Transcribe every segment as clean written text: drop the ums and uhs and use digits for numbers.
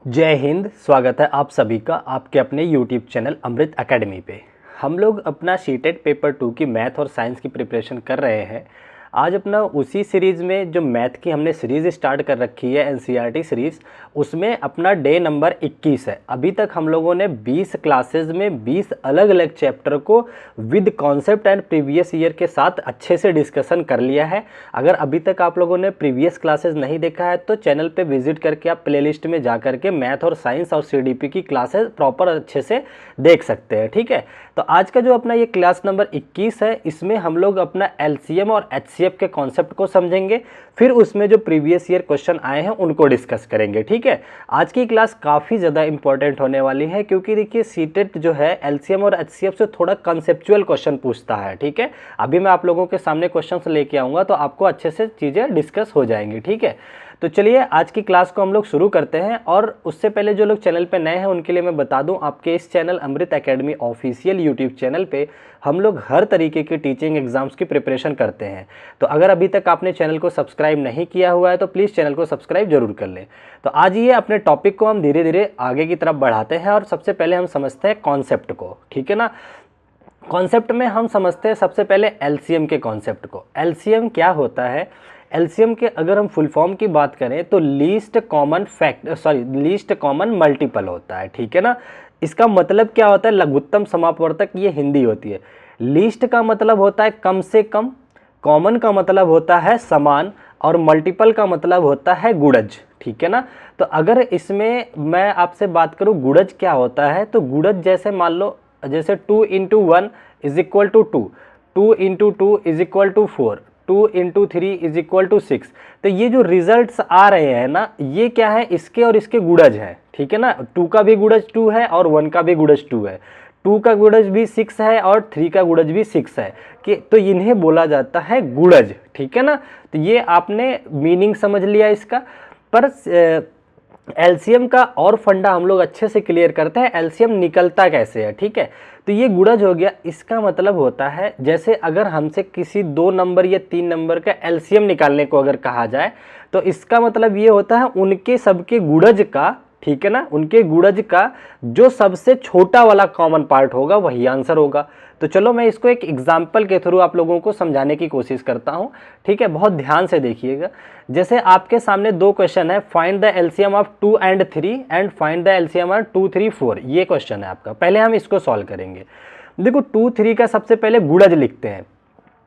जय हिंद। स्वागत है आप सभी का आपके अपने YouTube चैनल अमृत एकेडमी पे। हम लोग अपना सीटेट पेपर 2 की मैथ और साइंस की प्रिपरेशन कर रहे हैं। आज अपना उसी सीरीज़ में जो मैथ की हमने सीरीज़ स्टार्ट कर रखी है एनसीईआरटी सीरीज़, उसमें अपना डे नंबर 21 है। अभी तक हम लोगों ने 20 क्लासेस में 20 अलग अलग चैप्टर को with concept and previous year के साथ अच्छे से डिस्कशन कर लिया है। अगर अभी तक आप लोगों ने प्रीवियस क्लासेस नहीं देखा है तो चैनल पे विजिट करके आप प्लेलिस्ट में जा करके मैथ और साइंस और सीडीपी की क्लासेस प्रॉपर अच्छे से देख सकते हैं। ठीक है, तो आज का जो अपना ये क्लास नंबर 21 है, इसमें हम लोग अपना एलसीएम और एचसीएफ के कॉन्सेप्ट को समझेंगे, फिर उसमें जो प्रीवियस ईयर क्वेश्चन आए हैं उनको डिस्कस करेंगे। ठीक है, आज की क्लास काफ़ी ज़्यादा इंपॉर्टेंट होने वाली है क्योंकि देखिए सीटेट जो है एलसीएम और एचसीएफ से थोड़ा कंसेप्चुअल क्वेश्चन पूछता है। ठीक है, अभी मैं आप लोगों के सामने क्वेश्चन लेके आऊँगा तो आपको अच्छे से चीज़ें डिस्कस हो जाएंगी। ठीक है, तो चलिए आज की क्लास को हम लोग शुरू करते हैं। और उससे पहले जो लोग चैनल पे नए हैं उनके लिए मैं बता दूं, आपके इस चैनल अमृत एकेडमी ऑफिशियल यूट्यूब चैनल पे हम लोग हर तरीके के टीचिंग एग्जाम्स की प्रिपरेशन करते हैं। तो अगर अभी तक आपने चैनल को सब्सक्राइब नहीं किया हुआ है तो प्लीज़ चैनल को सब्सक्राइब जरूर कर लें। तो आज ये अपने टॉपिक को हम धीरे धीरे आगे की तरफ बढ़ाते हैं और सबसे पहले हम समझते हैं कॉन्सेप्ट को। ठीक है ना, कॉन्सेप्ट में हम समझते हैं सबसे पहले एलसीएम के कॉन्सेप्ट को। एलसीएम क्या होता है? एलसीएम के अगर हम फुल फॉर्म की बात करें तो लीस्ट कॉमन मल्टीपल होता है। ठीक है ना, इसका मतलब क्या होता है? लघुत्तम समापवर्तक, ये हिंदी होती है। लीस्ट का मतलब होता है कम से कम, कॉमन का मतलब होता है समान, और मल्टीपल का मतलब होता है गुणज। ठीक है ना, तो अगर इसमें मैं आपसे बात करूं गुणज क्या होता है, तो गुणज जैसे मान लो जैसे 2 into 1 is equal to 2, 2 into 2 is equal to 4, 2 into 3 is equal to 6। तो ये जो रिजल्ट्स आ रहे हैं ना, ये क्या है? इसके और इसके गुणज है। ठीक है ना, 2 का भी गुणज 2 है और 1 का भी गुणज 2 है, 2 का गुणज भी 6 है और 3 का गुणज भी 6 है कि तो इन्हें बोला जाता है गुणज। ठीक है ना, तो ये आपने मीनिंग समझ लिया इसका। पर एलसीएम का और फंडा हम लोग अच्छे से क्लियर करते हैं, एलसीएम निकलता कैसे है। ठीक है, तो ये गुणज हो गया। इसका मतलब होता है जैसे अगर हमसे किसी 2 नंबर या 3 नंबर का एलसीएम निकालने को अगर कहा जाए तो इसका मतलब ये होता है उनके सबके गुणज का, ठीक है ना, उनके गुणज का जो सबसे छोटा वाला कॉमन पार्ट होगा वही आंसर होगा। तो चलो मैं इसको एक एग्जाम्पल के थ्रू आप लोगों को समझाने की कोशिश करता हूँ। ठीक है, बहुत ध्यान से देखिएगा। जैसे आपके सामने 2 क्वेश्चन है, find the LCM of 2 and 3 and find the LCM of 2, 3, 4, ये क्वेश्चन है आपका। पहले हम इसको सॉल्व करेंगे। देखो 2, 3 का सबसे पहले गुणज लिखते हैं।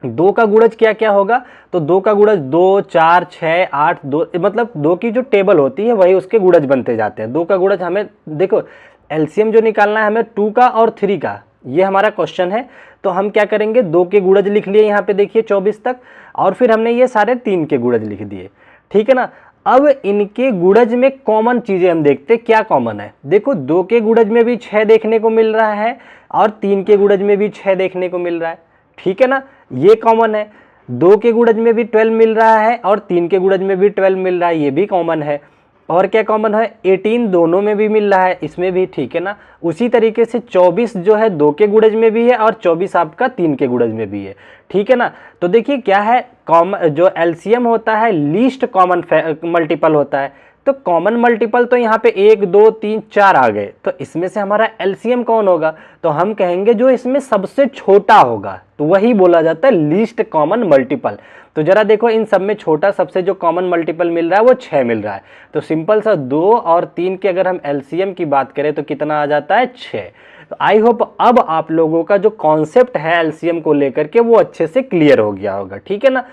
2 का गुणज क्या क्या होगा? तो 2 का गुणज 2, 4, 6, 8, 2, मतलब 2 की जो टेबल होती है वही उसके गुणज बनते जाते हैं। 2 का गुणज हमें देखो एलसीएम जो निकालना है हमें 2 का और 3 का, ये हमारा क्वेश्चन है। तो हम क्या करेंगे, 2 के गुणज लिख लिए यहाँ पे देखिए 24 तक, और फिर हमने ये सारे 3 के गुणज लिख दिए। ठीक है ना, अब इनके गुणज में कॉमन चीजें हम देखते क्या कॉमन है। देखो 2 के गुणज में भी 6 देखने को मिल रहा है और 3 के गुणज में भी 6 देखने को मिल रहा है। ठीक है ना, ये कॉमन है। 2 के गुणज में भी 12 मिल रहा है और 3 के गुणज में भी 12 मिल रहा है, ये भी कॉमन है। और क्या कॉमन है? 18 दोनों में भी मिल रहा है, इसमें भी। ठीक है ना, उसी तरीके से 24 जो है 2 के गुणज में भी है और 24 आपका 3 के गुणज में भी है। ठीक है ना, तो देखिए क्या है, कॉमन जो एलसीएम होता है लीस्ट कॉमन मल्टीपल होता है। तो कॉमन मल्टीपल तो यहाँ पे 1, 2, 3, 4 आ गए, तो इसमें से हमारा एलसीएम कौन होगा? तो हम कहेंगे जो इसमें सबसे छोटा होगा, तो वही बोला जाता है लीस्ट कॉमन मल्टीपल। तो जरा देखो इन सब में छोटा सबसे जो कॉमन मल्टीपल मिल रहा है वो 6 मिल रहा है। तो सिंपल सा 2 और 3 के अगर हम एलसीएम की बात करें तो कितना आ जाता है? 6। तो आई होप अब आप लोगों का जो कॉन्सेप्ट है एलसीएम को लेकर के वो अच्छे से क्लियर हो गया होगा। ठीक है ना,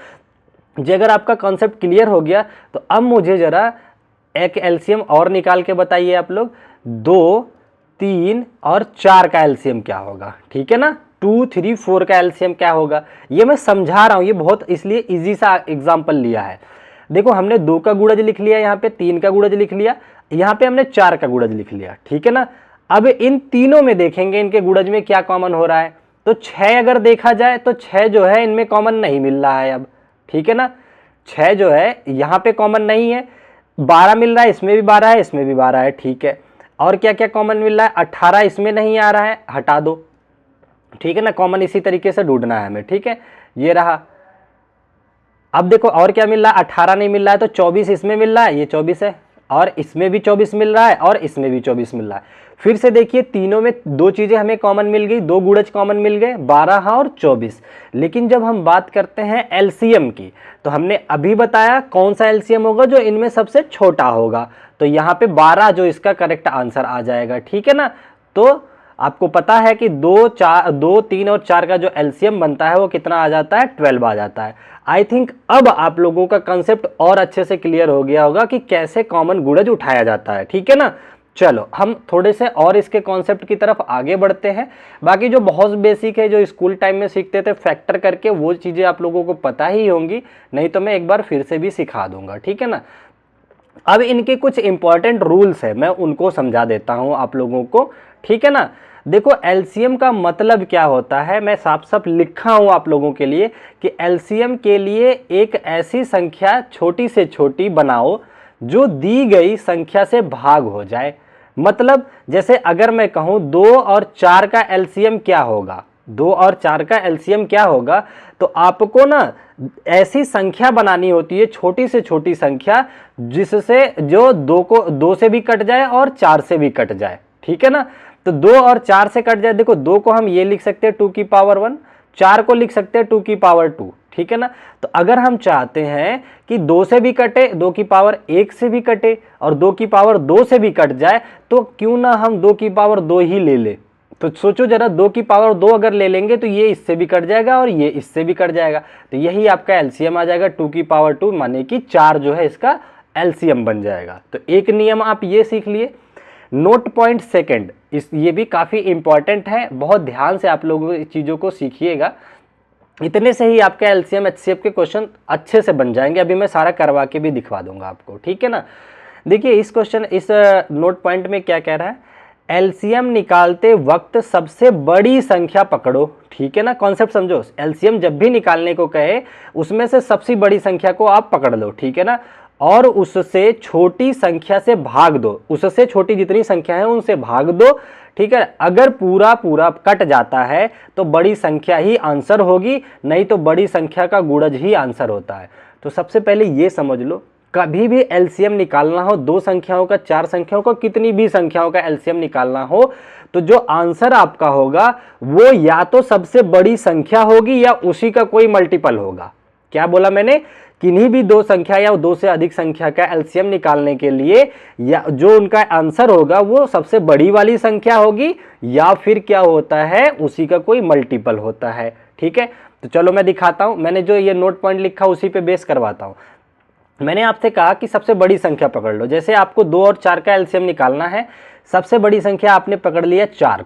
जी अगर आपका कॉन्सेप्ट क्लियर हो गया तो अब मुझे जरा एक एलसीएम और निकाल के बताइए आप लोग। 2, 3 और 4 का एलसीएम क्या होगा? ठीक है ना, 2, 3, 4 का एलसीएम क्या होगा? ये मैं समझा रहा हूं, ये बहुत इसलिए इजी सा एग्जांपल लिया है। देखो हमने 2 का गुणज लिख लिया, यहाँ पे 3 का गुणज लिख लिया, यहाँ पे हमने 4 का गुणज लिख लिया। ठीक है ना, अब इन तीनों में देखेंगे इनके गुणज में क्या कॉमन हो रहा है। तो 6 अगर देखा जाए तो 6 जो है इनमें कॉमन नहीं मिल रहा है अब। ठीक है ना, 6 जो है यहाँ पे कॉमन नहीं है। 12 मिल रहा है, इसमें भी 12 है, इसमें भी 12 है। ठीक है, और क्या क्या कॉमन मिल रहा है? 18 इसमें नहीं आ रहा है, हटा दो। ठीक है ना, कॉमन इसी तरीके से ढूंढना है हमें। ठीक है, ये रहा। अब देखो और क्या मिल रहा है? 18 नहीं मिल रहा है तो 24 इसमें मिल रहा है, ये 24 है। और इसमें भी 24 मिल रहा है और इसमें भी 24 मिल रहा है। फिर से देखिए तीनों में दो चीजें हमें कॉमन मिल गई, दो गुणज कॉमन मिल गए, 12 और 24। लेकिन जब हम बात करते हैं एलसीएम की, तो हमने अभी बताया कौन सा एलसीएम होगा, जो इनमें सबसे छोटा होगा। तो यहाँ पे 12 जो इसका करेक्ट आंसर आ जाएगा, ठीक है ना। तो आपको पता है कि 2, 3 और 4 का जो एलसीएम बनता है वो कितना आ जाता है, 12 आ जाता है। आई थिंक अब आप लोगों का कंसेप्ट और अच्छे से क्लियर हो गया होगा कि कैसे कॉमन गुणज उठाया जाता है, ठीक है ना। चलो हम थोड़े से और इसके कॉन्सेप्ट की तरफ आगे बढ़ते हैं। बाकी जो बहुत बेसिक है, जो स्कूल टाइम में सीखते थे फैक्टर करके, वो चीज़ें आप लोगों को पता ही होंगी, नहीं तो मैं एक बार फिर से भी सिखा दूंगा, ठीक है ना। अब इनके कुछ इंपॉर्टेंट रूल्स है, मैं उनको समझा देता हूं आप लोगों को, ठीक है ना। देखो एलसीएम का मतलब क्या होता है, मैं साफ साफ लिखा हूं आप लोगों के लिए कि एलसीएम के लिए एक ऐसी संख्या छोटी से छोटी बनाओ जो दी गई संख्या से भाग हो जाए। मतलब जैसे अगर मैं कहूं 2 और 4 का एलसीएम क्या होगा, 2 और 4 का एलसीएम क्या होगा, तो आपको ना ऐसी संख्या बनानी होती है, छोटी से छोटी संख्या, जिससे जो 2 से भी कट जाए और 4 से भी कट जाए, ठीक है ना। तो 2 और 4 से कट जाए, देखो 2 को हम ये लिख सकते हैं 2 की पावर 1, 4 को लिख सकते हैं 2 की पावर 2, ठीक है ना। तो अगर हम चाहते हैं कि 2 से भी कटे, 2 की पावर 1 से भी कटे और 2 की पावर 2 से भी कट जाए, तो क्यों ना हम 2 की पावर 2 ही ले ले। तो सोचो जरा, 2 की पावर 2 अगर ले लेंगे तो ये इससे भी कट जाएगा और ये इससे भी कट जाएगा, तो यही आपका एलसीएम आ जाएगा 2 की पावर 2, माने कि 4 जो है इसका एलसीएम बन जाएगा। तो एक नियम आप ये सीख लिए। नोट पॉइंट सेकंड, ये भी काफ़ी इंपॉर्टेंट है, बहुत ध्यान से आप लोग चीज़ों को सीखिएगा, इतने से ही आपका एलसीएम एचसीएफ के क्वेश्चन अच्छे से बन जाएंगे। अभी मैं सारा करवा के भी दिखवा दूंगा आपको, ठीक है ना। देखिए इस क्वेश्चन, इस नोट पॉइंट में क्या कह रहा है, एलसीएम निकालते वक्त सबसे बड़ी संख्या पकड़ो, ठीक है ना। कॉन्सेप्ट समझो, एलसीएम जब भी निकालने को कहे उसमें से सबसे बड़ी संख्या को आप पकड़ लो, ठीक है ना, और उससे छोटी संख्या से भाग दो, उससे छोटी जितनी संख्या है उनसे भाग दो, ठीक है। अगर पूरा पूरा कट जाता है तो बड़ी संख्या ही आंसर होगी, नहीं तो बड़ी संख्या का गुणज ही आंसर होता है। तो सबसे पहले ये समझ लो, कभी भी एलसीएम निकालना हो, 2 संख्याओं का, 4 संख्याओं का, कितनी भी संख्याओं का एलसीएम निकालना हो, तो जो आंसर आपका होगा वो या तो सबसे बड़ी संख्या होगी या उसी का कोई मल्टीपल होगा। क्या बोला मैंने, किन्हीं भी 2 संख्या या 2 से अधिक संख्या का एलसीएम निकालने के लिए या जो उनका आंसर होगा वो सबसे बड़ी वाली संख्या होगी या फिर क्या होता है, उसी का कोई मल्टीपल होता है, ठीक है। तो चलो मैं दिखाता हूं, मैंने जो ये नोट पॉइंट लिखा उसी पे बेस करवाता हूं। मैंने आपसे कहा कि सबसे बड़ी संख्या पकड़ लो, जैसे आपको 2 और 4 का एलसीएम निकालना है, सबसे बड़ी संख्या आपने पकड़ लिया 4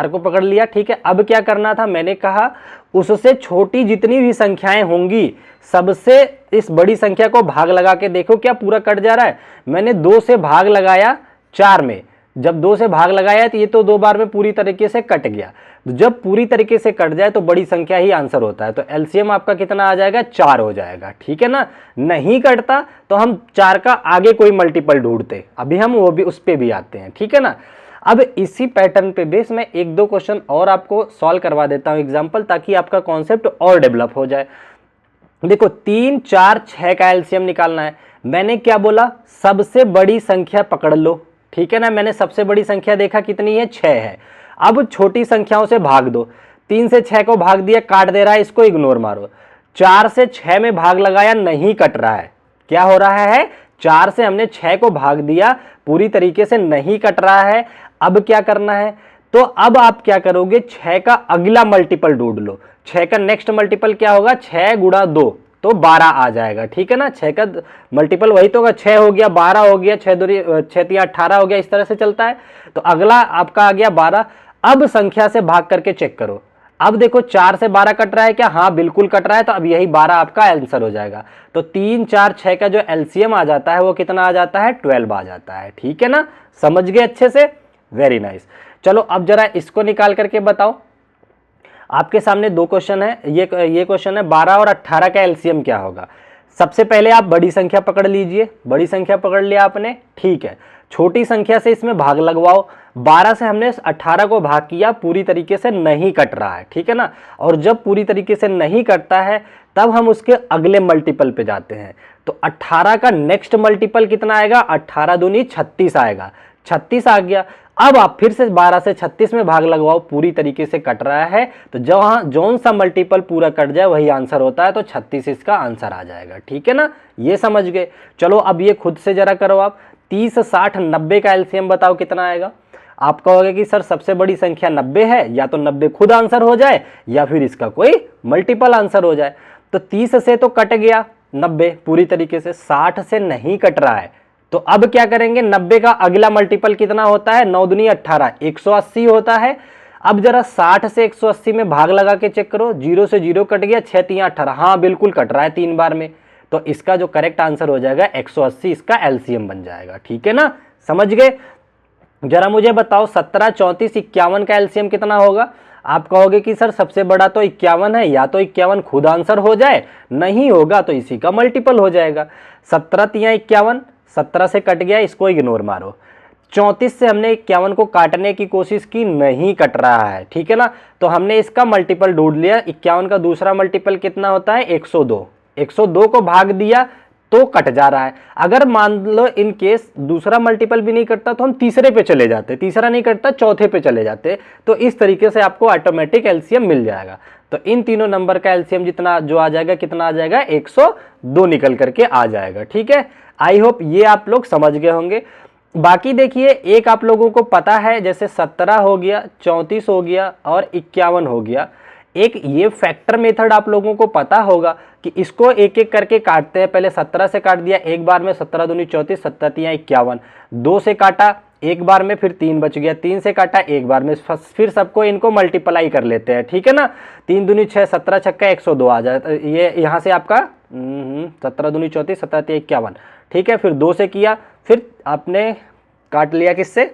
को पकड़ लिया, ठीक है। अब क्या करना था, मैंने कहा उससे छोटी जितनी भी संख्याएं होंगी सबसे इस बड़ी संख्या को भाग लगा के देखो क्या पूरा कट जा रहा है। मैंने 2 से भाग लगाया 4 में, जब 2 से भाग लगाया तो ये तो 2 बार में पूरी तरीके से कट गया। जब पूरी तरीके से कट जाए तो बड़ी संख्या ही आंसर होता है, तो एलसीएम आपका कितना आ जाएगा, 4 हो जाएगा, ठीक है ना। नहीं कटता तो हम 4 का आगे कोई मल्टीपल ढूंढते, अभी हम वो भी उस पे भी आते हैं, ठीक है ना। अब इसी पैटर्न पे बेस मैं 1-2 क्वेश्चन और आपको सॉल्व करवा देता हूं एग्जाम्पल, ताकि आपका कॉन्सेप्ट और डेवलप हो जाए। देखो 3, 4, 6 का एलसीएम निकालना है, मैंने क्या बोला, सबसे बड़ी संख्या पकड़ लो, ठीक है ना। मैंने सबसे बड़ी संख्या देखा कितनी है, 6 है। अब छोटी संख्याओं से भाग दो, 3 से 6 को भाग दिया, काट दे रहा है, इसको इग्नोर मारो। 4 से 6 में भाग लगाया, नहीं कट रहा है, क्या हो रहा है, 4 से हमने 6 को भाग दिया, पूरी तरीके से नहीं कट रहा है। अब क्या करना है, तो अब आप क्या करोगे, 6 का अगला मल्टीपल ढूंढ लो। 6 का नेक्स्ट मल्टीपल क्या होगा, 6 गुणा 2 तो 12 आ जाएगा, ठीक है ना। 6 का मल्टीपल वही तो होगा, 6 हो गया, 12 हो गया, 6 18 हो गया, इस तरह से चलता है। तो अगला आपका आ गया 12। अब संख्या से भाग करके चेक करो, अब देखो 4 से 12 कट रहा है क्या, हाँ बिल्कुल कट रहा है, तो अब यही 12 आपका आंसर हो जाएगा। तो 3, 4, 6 का जो एलसीएम आ जाता है वो कितना आ जाता है, 12 आ जाता है, ठीक है ना। समझ गए अच्छे से, वेरी नाइस। चलो अब जरा इसको निकाल करके बताओ। आपके सामने 2 क्वेश्चन है, ये क्वेश्चन है 12 और 18 का एलसीएम क्या होगा। सबसे पहले आप बड़ी संख्या पकड़ लीजिए, बड़ी संख्या पकड़ लिया आपने, ठीक है। छोटी संख्या से इसमें भाग लगवाओ, 12 से हमने 18 को भाग किया, पूरी तरीके से नहीं कट रहा है, ठीक है ना। और जब पूरी तरीके से नहीं कटता है तब हम उसके अगले मल्टीपल पे जाते हैं। तो 18 का नेक्स्ट मल्टीपल कितना आएगा, 18 दूनी 36 आएगा, 36 आ गया। अब आप फिर से 12 से 36 में भाग लगवाओ, पूरी तरीके से कट रहा है, तो जहां जौन सा मल्टीपल पूरा कट जाए वही आंसर होता है, तो 36 इसका आंसर आ जाएगा। ठीक है ना, ये समझ गए। चलो अब ये खुद से जरा करो आप, 30, 60, 90 का एलसीएम बताओ कितना आएगा। आप कहोगे कि सर सबसे बड़ी संख्या 90 है, या तो 90 खुद आंसर हो जाए या फिर इसका कोई मल्टीपल आंसर हो जाए। तो 30 से तो कट गया 90 पूरी तरीके से, 60 से नहीं कट रहा है, तो अब क्या करेंगे, 90 का अगला मल्टीपल कितना होता है, 9 दूनी 18, 180 होता है। अब जरा 60 से 180 में भाग लगा के चेक करो, 0 से 0 कट गया, 6 3 18, हाँ बिल्कुल कट रहा है 3 बार में, तो इसका जो करेक्ट आंसर हो जाएगा 180, इसका एलसीएम बन जाएगा। ठीक है ना, समझ गए। जरा मुझे बताओ 17, 34, 51 का एलसीएम कितना होगा। आप कहोगे कि सर सबसे बड़ा तो 51 है, या तो 51 खुद आंसर हो जाए, नहीं होगा तो इसी का मल्टीपल हो जाएगा। 17 तिया 51, 17 से कट गया, इसको इग्नोर मारो। 34 से हमने 51 को काटने की कोशिश की, नहीं कट रहा है, ठीक है ना, तो हमने इसका मल्टीपल ढूंढ लिया। 51 का दूसरा मल्टीपल कितना होता है, 102, 102 को भाग दिया तो कट जा रहा है। अगर मान लो इन केस दूसरा मल्टीपल भी नहीं कटता तो हम तीसरे पे चले जाते, तीसरा नहीं कटता चौथे पे चले जाते, तो इस तरीके से आपको ऑटोमेटिक एलसीएम मिल जाएगा। तो इन तीनों नंबर का एलसीएम जितना जो आ जाएगा, कितना आ जाएगा, 102 निकल करके आ जाएगा। ठीक है, आई होप ये आप लोग समझ गए होंगे। बाकी देखिए, एक आप लोगों को पता है, जैसे 17 हो गया, 34 हो गया और 51 हो गया, एक ये फैक्टर मेथड आप लोगों को पता होगा कि इसको एक एक करके काटते हैं। पहले 17 से काट दिया एक बार में, 17 दूनी 34, 17 तिया 51, 2 से काटा एक बार में, फिर 3 बच गया, 3 से काटा एक बार में, फिर सबको इनको मल्टीप्लाई कर लेते हैं। ठीक है ना, 3 दूनी 6, 17 छक्का 102 आ जाता है, ये यहाँ से आपका 17 दूनी 34, 17 तिया 51। ठीक है, फिर 2 से किया, फिर आपने काट लिया किससे,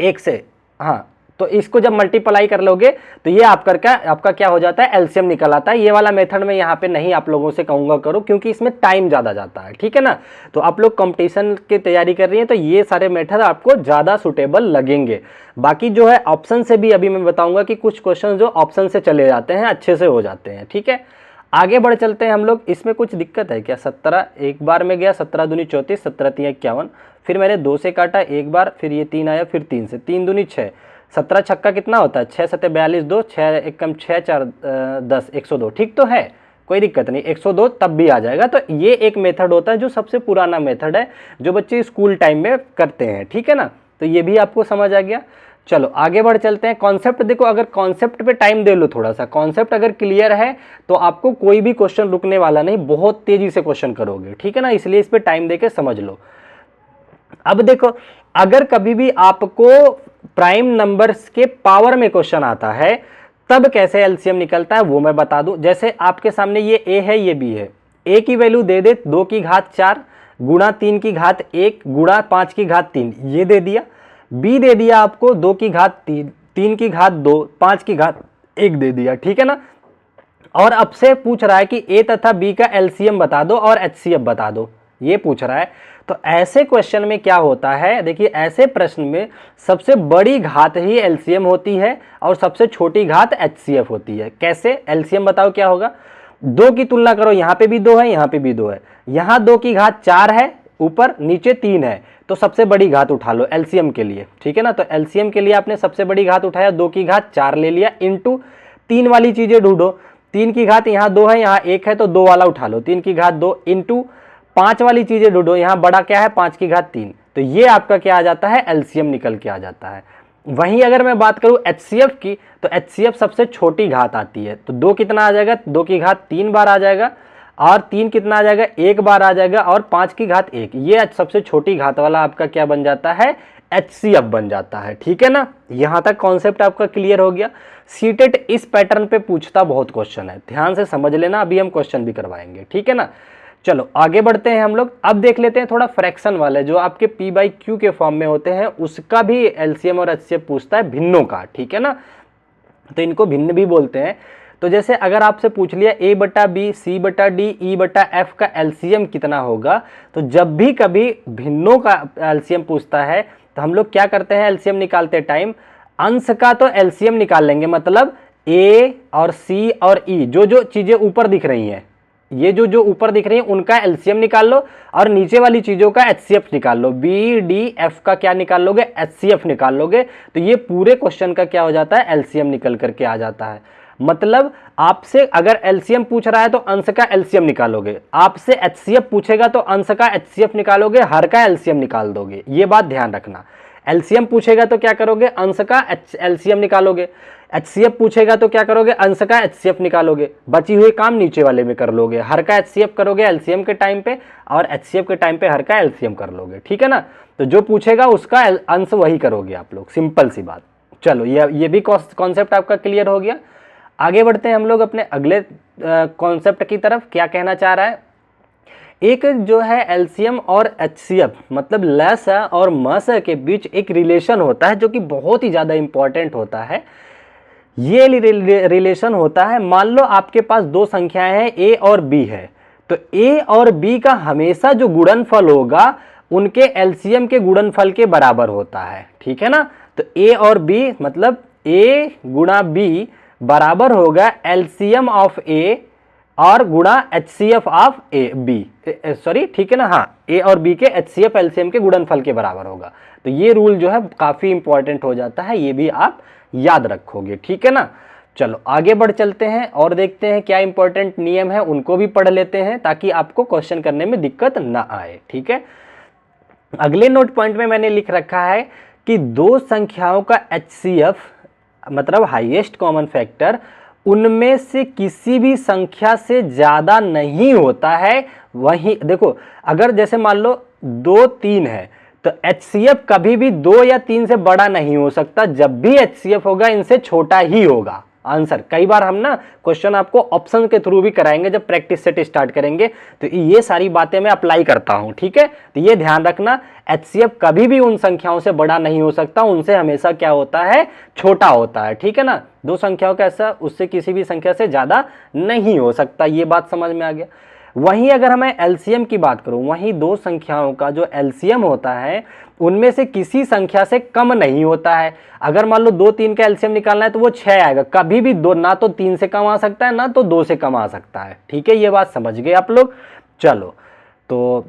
1 से, हाँ, तो इसको जब मल्टीप्लाई कर लोगे तो ये आपका क्या हो जाता है, एलसीएम निकल आता है। ये वाला मेथड में यहाँ पे नहीं आप लोगों से कहूँगा करो, क्योंकि इसमें टाइम ज़्यादा जाता है। ठीक है ना, तो आप लोग कंपटीशन की तैयारी कर रही हैं तो ये सारे मेथड आपको ज़्यादा सुटेबल लगेंगे। बाकी जो है ऑप्शन से भी अभी मैं बताऊँगा कि कुछ क्वेश्चन जो ऑप्शन से चले जाते हैं अच्छे से हो जाते हैं। ठीक है, आगे बढ़ चलते हैं हम लोग। इसमें कुछ दिक्कत है क्या, 17 एक बार में गया, 17 दूनी 34, 17 तिया 51, फिर मैंने 2 से काटा एक बार, फिर ये 3 आया, फिर 3 से, 3 दूनी 6, 17 छक्का कितना होता है, 6 सत्ते 42, 2 6 एक कम 6 4 10, 102। ठीक तो है, कोई दिक्कत नहीं, 102 तब भी आ जाएगा। तो ये एक मेथड होता है जो सबसे पुराना मेथड है, जो बच्चे स्कूल टाइम में करते हैं। ठीक है ना, तो ये भी आपको समझ आ गया। चलो आगे बढ़ चलते हैं। कॉन्सेप्ट देखो, अगर कॉन्सेप्ट पे टाइम दे लो थोड़ा सा, कॉन्सेप्ट अगर क्लियर है तो आपको कोई भी क्वेश्चन रुकने वाला नहीं, बहुत तेजी से क्वेश्चन करोगे। ठीक है ना, इसलिए इस पे टाइम दे के समझ लो। अब देखो, अगर कभी भी आपको प्राइम नंबर्स के पावर में क्वेश्चन आता है तब कैसे एलसीएम निकलता है वो मैं बता दूं। जैसे आपके सामने ये ए है, ये बी है, ए की वैल्यू दे दे 2 की घात 4 गुणा 3 की घात 1 गुणा 5 की घात 3, ये दे दिया। बी दे दिया आपको 2 की घात 3, 3 की घात 2, 5 की घात 1 दे दिया। ठीक है ना, और अब से पूछ रहा है कि ए तथा बी का एलसीएम बता दो और एचसीएफ बता दो, ये पूछ रहा है। तो ऐसे क्वेश्चन में क्या होता है, देखिए ऐसे प्रश्न में सबसे बड़ी घात ही एलसीएम होती है और सबसे छोटी घात एचसीएफ होती है। कैसे, एलसीएम बताओ क्या होगा, 2 की तुलना करो, यहाँ पे भी 2 है, यहाँ पे भी 2 है, यहाँ 2 की घात 4 है, ऊपर नीचे 3 है, तो सबसे बड़ी घात उठा लो एलसीएम के लिए। ठीक है ना, तो एलसीएम के लिए आपने सबसे बड़ी घात उठाया, 2 की घात 4 ले लिया, इंटू 3 वाली चीजें ढूंढो, 3 की घात यहाँ 2 है, यहाँ 1 है, तो 2 वाला उठा लो, 3 की घात 2, इंटू 5 वाली चीजें ढूंढो, यहाँ बड़ा क्या है, 5 की घात 3, तो ये आपका क्या आ जाता है, एलसीएम निकल के आ जाता है। वहीं अगर मैं बात करूं एचसीएफ की, तो एचसीएफ सबसे छोटी घात आती है, तो 2 कितना आ जाएगा, 2 की घात 3 बार आ जाएगा, और 3 कितना आ जाएगा, 1 बार आ जाएगा, और 5 की घात 1, ये सबसे छोटी घात वाला आपका क्या बन जाता है, एचसीएफ बन जाता है। ठीक है ना, यहां तक कॉन्सेप्ट आपका क्लियर हो गया। सीटेट इस पैटर्न पे पूछता बहुत क्वेश्चन है, ध्यान से समझ लेना, अभी हम क्वेश्चन भी करवाएंगे। ठीक है ना, चलो आगे बढ़ते हैं हम लोग। अब देख लेते हैं थोड़ा फ्रैक्शन वाले जो आपके पी बाई क्यू के फॉर्म में होते हैं, उसका भी एलसीएम और एचसीएफ पूछता है, भिन्नों का। ठीक है ना, तो इनको भिन्न भी बोलते हैं। तो जैसे अगर आपसे पूछ लिया ए बटा बी, सी बटा डी, ई बटा एफ का एलसीएम कितना होगा, तो जब भी कभी भिन्नों का एलसीएम पूछता है तो हम लोग क्या करते हैं, एलसीएम निकालते टाइम अंश का तो एलसीएम निकाल लेंगे, मतलब ए और सी और ई, जो जो चीजें ऊपर दिख रही हैं, ये जो जो ऊपर दिख रही है उनका एलसीएम निकाल लो और नीचे वाली चीजों का एचसीएफ निकाल लो। बी डी एफ का क्या निकाल लोगे? एचसीएफ निकाल लोगे। तो ये पूरे क्वेश्चन का क्या हो जाता है? एलसीएम निकल करके आ जाता है। मतलब आपसे अगर एलसीएम पूछ रहा है तो अंश का एलसीएम निकालोगे, आपसे एचसीएफ पूछेगा तो अंश का एचसीएफ निकालोगे, हर का एलसीएम निकाल दोगे। ये बात ध्यान रखना। एलसीएम पूछेगा तो क्या करोगे? अंश का एलसीएम निकालोगे। एचसीएफ पूछेगा तो क्या करोगे? अंश का एचसीएफ निकालोगे। बची हुई काम नीचे वाले में कर लोगे। हर का एचसीएफ करोगे एलसीएम के टाइम पे और एचसीएफ के टाइम पे हर का एलसीएम कर लोगे। ठीक है ना? तो जो पूछेगा उसका अंश वही करोगे आप लोग। सिंपल सी बात। चलो ये भी कॉन्सेप्ट आपका क्लियर हो गया। आगे बढ़ते हैं हम लोग अपने अगले कॉन्सेप्ट की तरफ। क्या कहना चाह रहा है? एक जो है एलसीएम और एचसीएफ मतलब लस और मस के बीच एक रिलेशन होता है जो कि बहुत ही ज़्यादा इंपॉर्टेंट होता है। ये रिलेशन होता है, मान लो आपके पास दो संख्याएं हैं ए और बी है, तो ए और बी का हमेशा जो गुणनफल होगा उनके एलसीएम के गुणनफल के बराबर होता है। ठीक है ना? तो ए और बी मतलब ए गुणा बी बराबर होगा एलसीएम ऑफ ए और गुणा HCF of A B, sorry ठीक है ना? हाँ, ए और बी के एचसीएफ एलसीएम के गुणनफल के बराबर होगा। तो ये रूल जो है काफी इंपॉर्टेंट हो जाता है, ये भी आप याद रखोगे। ठीक है ना? चलो आगे बढ़ चलते हैं और देखते हैं क्या इंपॉर्टेंट नियम है, उनको भी पढ़ लेते हैं ताकि आपको क्वेश्चन करने में दिक्कत ना आए। ठीक है? अगले नोट पॉइंट में मैंने लिख रखा है कि दो संख्याओं का एचसीएफ मतलब हाईएस्ट कॉमन फैक्टर उनमें से किसी भी संख्या से ज्यादा नहीं होता है। वही देखो, अगर जैसे मान लो 2 3 है तो एचसीएफ कभी भी 2 या 3 से बड़ा नहीं हो सकता। जब भी एचसीएफ होगा इनसे छोटा ही होगा आंसर। कई बार हम ना क्वेश्चन आपको ऑप्शन के थ्रू भी कराएंगे जब प्रैक्टिस सेट स्टार्ट करेंगे, तो ये सारी बातें मैं अप्लाई करता हूं। ठीक है? तो ये ध्यान रखना, एचसीएफ कभी भी उन संख्याओं से बड़ा नहीं हो सकता, उनसे हमेशा क्या होता है? छोटा होता है। ठीक है ना? दो संख्याओं का ऐसा उससे किसी भी संख्या से ज्यादा नहीं हो सकता। ये बात समझ में आ गया। वहीं अगर मैं एलसीएम की बात करूं, वहीं दो संख्याओं का जो एलसीएम होता है उनमें से किसी संख्या से कम नहीं होता है। अगर मान लो 2 3 का एलसीएम निकालना है तो वो 6 आएगा। कभी भी दो ना तो 3 से कम आ सकता है ना तो 2 से कम आ सकता है। ठीक है? ये बात समझ गए आप लोग। चलो तो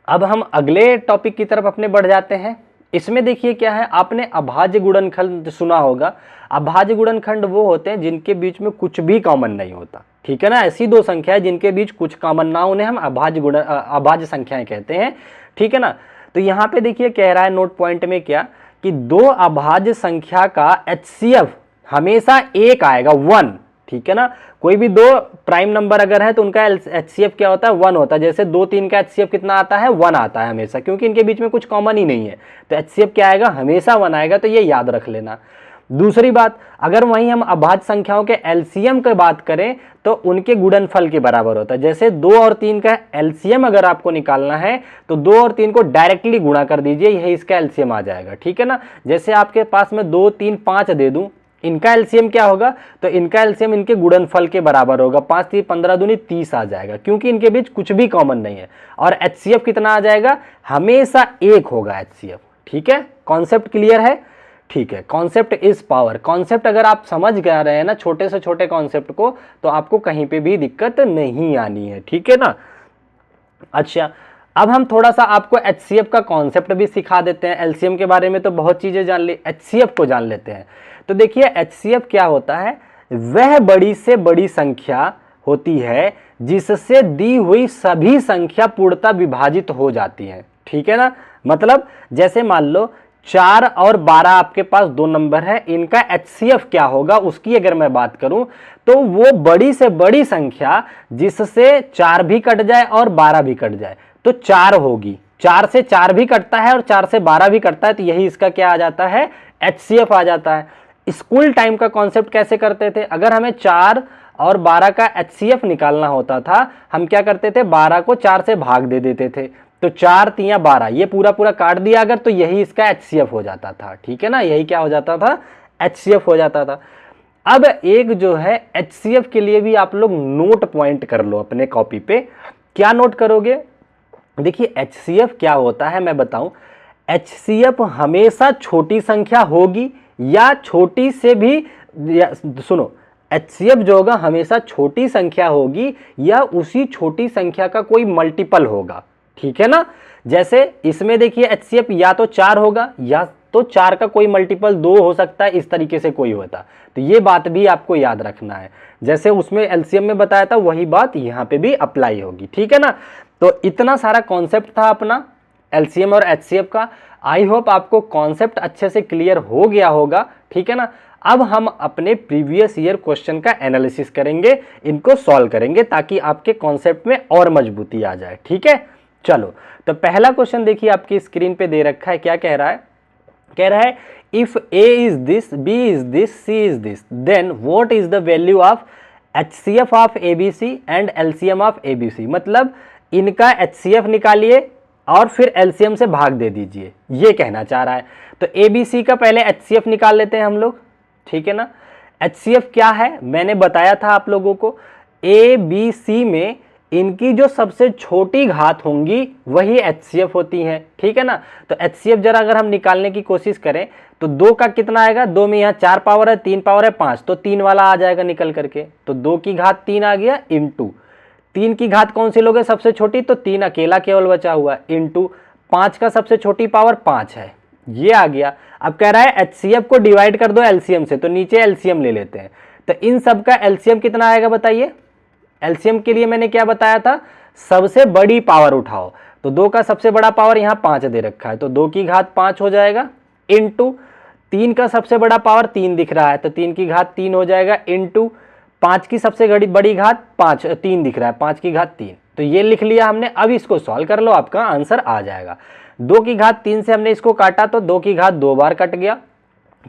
अब हम अगले टॉपिक की तरफ अपने बढ़ जाते हैं। इसमें देखिए क्या है, आपने अभाज्य गुणनखंड सुना होगा। अभाज्य गुणनखंड वो होते हैं जिनके बीच में कुछ भी कॉमन नहीं होता। ठीक है ना? ऐसी दो संख्याएं जिनके बीच कुछ कॉमन ना, उन्हें हम अभाज्य संख्याएं कहते हैं। ठीक है ना? तो यहाँ पे देखिए कह रहा है नोट पॉइंट में क्या कि दो अभाज्य संख्या का एचसीएफ हमेशा एक आएगा, 1। ठीक है ना? कोई भी दो प्राइम नंबर अगर है तो उनका एचसीएफ क्या होता है? 1 होता है। जैसे 2 3 का एचसीएफ कितना आता है? 1 आता है हमेशा, क्योंकि इनके बीच में कुछ कॉमन ही नहीं है। तो एचसीएफ क्या आएगा? हमेशा 1 आएगा। तो ये याद रख लेना। दूसरी बात, अगर वहीं हम अभाज्य संख्याओं के एलसीएम की बात करें तो उनके गुणनफल के बराबर होता है। जैसे 2 और 3 का एलसीएम अगर आपको निकालना है तो 2 और 3 को डायरेक्टली गुणा कर दीजिए, यही इसका एलसीएम आ जाएगा। ठीक है ना? जैसे आपके पास में 2 3 5 दे दूं, इनका एलसीएम क्या होगा? तो इनका एलसीएम इनके गुणनफल के बराबर होगा। 5 3 15 दूनी 30 आ जाएगा, क्योंकि इनके बीच कुछ भी कॉमन नहीं है। और एचसीएफ कितना आ जाएगा? हमेशा 1 होगा एचसीएफ। ठीक है? कॉन्सेप्ट क्लियर है? ठीक है। Concept is power. कॉन्सेप्ट अगर आप समझ गए रहे हैं ना छोटे से छोटे कॉन्सेप्ट को, तो आपको कहीं पे भी दिक्कत नहीं आनी है। ठीक है ना? अच्छा, अब हम थोड़ा सा आपको एचसीएफ का कॉन्सेप्ट भी सिखा देते हैं। एलसीएम के बारे में तो बहुत चीजें जान ली, एचसीएफ को जान लेते हैं। तो देखिए एचसीएफ क्या होता है? वह बड़ी से बड़ी संख्या होती है जिससे दी हुई सभी संख्या पूर्णतः विभाजित हो जाती है। ठीक है ना? मतलब जैसे मान लो 4 और 12 आपके पास दो नंबर है, इनका एचसीएफ क्या होगा उसकी अगर मैं बात करूं तो वो बड़ी से बड़ी संख्या जिससे 4 भी कट जाए और 12 भी कट जाए तो 4 होगी। 4 से 4 भी कटता है और 4 से 12 भी कटता है, तो यही इसका क्या आ जाता है? एचसीएफ आ जाता है। स्कूल टाइम का कॉन्सेप्ट कैसे करते थे? अगर हमें 4 और 12 का एचसीएफ निकालना होता था, हम क्या करते थे? 12 को 4 से भाग दे देते थे, तो 4 3 12 ये पूरा पूरा काट दिया अगर, तो यही इसका एचसीएफ हो जाता था। ठीक है ना? यही क्या हो जाता था? एचसीएफ हो जाता था। अब एक जो है एचसीएफ के लिए भी आप लोग नोट पॉइंट कर लो अपने कॉपी पे। क्या नोट करोगे? देखिए एचसीएफ क्या होता है मैं बताऊं। एचसीएफ हमेशा छोटी संख्या होगी या छोटी से भी, सुनो, HCF जो होगा हमेशा छोटी संख्या होगी या उसी छोटी संख्या का कोई मल्टीपल होगा, ठीक है ना। जैसे इसमें देखिए HCF या तो 4 होगा या तो 4 का कोई मल्टीपल 2 हो सकता है, इस तरीके से कोई होता। तो ये बात भी आपको याद रखना है, जैसे उसमें LCM में बताया था वही बात यहाँ पे भी अप्लाई होगी, ठीक है ना। तो इतना सारा कॉन्सेप्ट था अपना LCM और HCF का। आई होप आपको कॉन्सेप्ट अच्छे से क्लियर हो गया होगा, ठीक है ना। अब हम अपने प्रीवियस ईयर क्वेश्चन का एनालिसिस करेंगे, इनको सॉल्व करेंगे ताकि आपके कॉन्सेप्ट में और मजबूती आ जाए, ठीक है। चलो, तो पहला क्वेश्चन देखिए आपकी स्क्रीन पे दे रखा है, क्या कह रहा है, कह रहा है if A is this, B is this, C is this, then what is the value of HCF of ABC and LCM of ABC। मतलब इनका HCF निकालिए और फिर LCM से भाग दे दीजिए, ये कहना चाह रहा है। तो ABC का पहले HCF निकाल लेते हैं हम लोग, ठीक है ना। HCF क्या है मैंने बताया था आप लोगों को, ABC में इनकी जो सबसे छोटी घात होंगी वही HCF होती हैं, ठीक है ना। तो HCF जरा अगर हम निकालने की कोशिश करें तो 2 का कितना आएगा, 2 में यहाँ 4 पावर है, 3 पावर है 5, तो 3 वाला आ जाएगा निकल करके। तो 2 की घात 3 आ गया इंटू 3 की घात कौन सी लोगे सबसे छोटी, तो 3 अकेला केवल बचा हुआ, इंटू 5 का सबसे छोटी पावर 5 है, ये आ गया। अब कह रहा है HCF को डिवाइड कर दो LCM से, तो नीचे LCM ले लेते हैं। तो इन सब का LCM कितना आएगा बताइए। LCM के लिए मैंने क्या बताया था, सबसे बड़ी पावर उठाओ। तो 2 का सबसे बड़ा पावर यहाँ 5 दे रखा है, तो 2 की घात 5 हो जाएगा, इंटू 3 का सबसे बड़ा पावर 3 दिख रहा है, तो 3 की घात 3 हो जाएगा, इंटू 5 की सबसे बड़ी घात 3 दिख रहा है, 5 की घात 3। तो ये लिख लिया हमने। अब इसको सॉल्व कर लो, आपका आंसर आ जाएगा। 2 की घात 3 से हमने इसको काटा तो 2 की घात 2 बार कट गया,